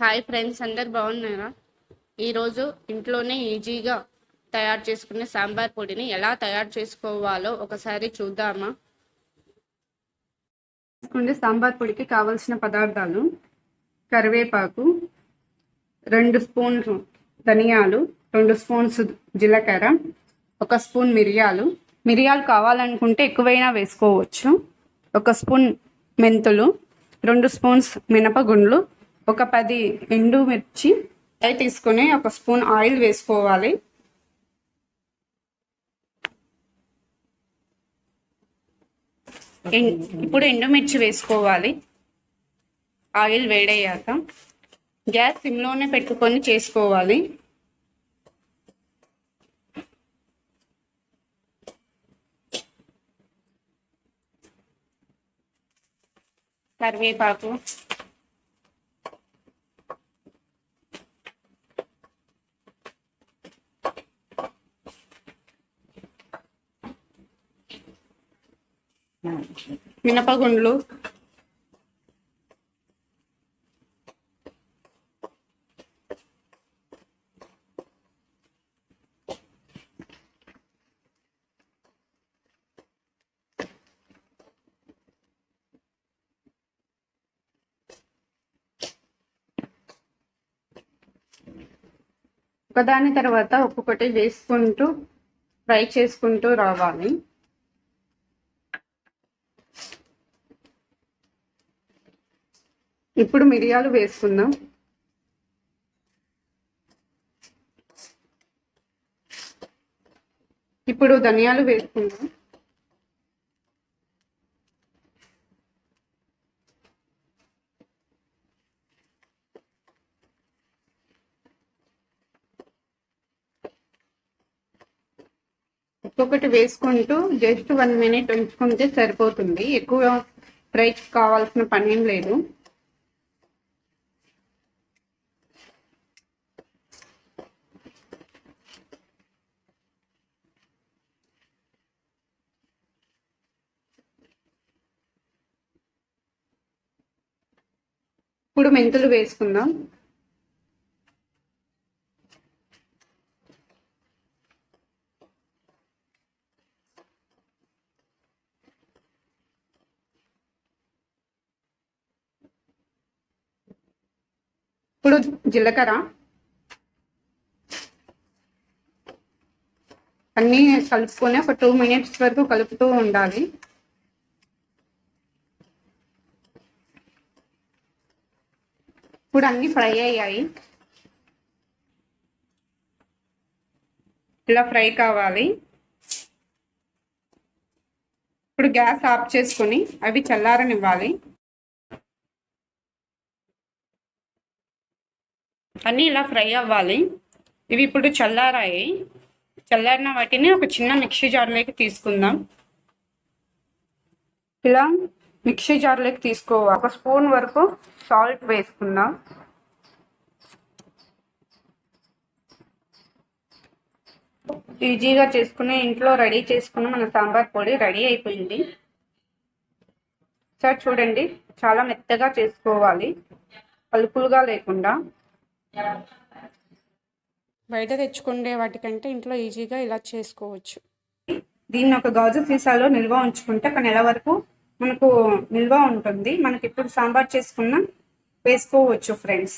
Hi friends, అందరు బాగున్నారా? ఈరోజు ఇంట్లోనే ఈజీగా తయారు చేసుకునే సాంబార్ పొడిని ఎలా తయారు చేసుకోవాలో ఒకసారి చూద్దామా? సాంబార్ పొడికి కావలసిన పదార్థాలు: కరివేపాకు, 2 స్పూన్స్ ధనియాలు, 2 స్పూన్స్ జీలకర్ర, 1 స్పూన్ మిరియాలు కావాలనుకుంటే ఎక్కువైనా వేసుకోవచ్చు. 1 స్పూన్ మెంతులు, 2 స్పూన్స్ మినపగుండ్లు, ఒక 10 ఎండుమిర్చి తీసుకొని 1 స్పూన్ ఆయిల్ వేసుకోవాలి. ఇప్పుడు ఎండుమిర్చి వేసుకోవాలి. ఆయిల్ వేడయ్యాక గ్యాస్ సిమ్లోనే పెట్టుకొని చేసుకోవాలి. కరివేపాకు, మినపగుండ్లు, ఒకదాని తర్వాత ఒక్కొక్కటి వేసుకుంటూ ఫ్రై చేసుకుంటూ రావాలి. ఇప్పుడు మిరియాలు వేసుకుందాం. ఇప్పుడు ధనియాలు వేసుకుందాం. ఒక్కొక్కటి వేసుకుంటూ జస్ట్ 1 మినిట్ ఉంచుకుంటే సరిపోతుంది. ఎక్కువ ఫ్రై కావాల్సిన పని ఏం లేదు. ఇప్పుడు మెంతులు వేసుకుందాం. ఇప్పుడు జీలకర్ర, అన్నీ కలుపుకొని ఒక 2 మినిట్స్ వరకు కలుపుతూ ఉండాలి. ఇప్పుడు అన్నీ ఫ్రై అయ్యాయి. ఇలా ఫ్రై కావాలి. ఇప్పుడు గ్యాస్ ఆఫ్ చేసుకొని అవి చల్లారనివ్వాలి. అన్నీ ఇలా ఫ్రై అవ్వాలి. ఇవి ఇప్పుడు చల్లారాయి. చల్లారిన వాటిని ఒక చిన్న మిక్సీ జార్లోకి తీసుకుందాం. ఇలా మిక్సీ జార్లోకి తీసుకోవాలి. 1 స్పూన్ వరకు సాల్ట్ వేసుకుందాం. ఈజీగా చేసుకునే ఇంట్లో రెడీ చేసుకున్న మన సాంబార్ పొడి రెడీ అయిపోయింది. సార్ చూడండి, చాలా మెత్తగా చేసుకోవాలి, పలుకులుగా లేకుండా. బయట తెచ్చుకునే వాటికంటే ఇంట్లో ఈజీగా ఇలా చేసుకోవచ్చు. దీన్ని ఒక గాజు సీసాలో నిల్వ ఉంచుకుంటే 1 నెల వరకు మనకు నిల్వ ఉంటుంది. మనకి ఇప్పుడు సాంబార్ చేసుకున్న వేసుకోవచ్చు ఫ్రెండ్స్.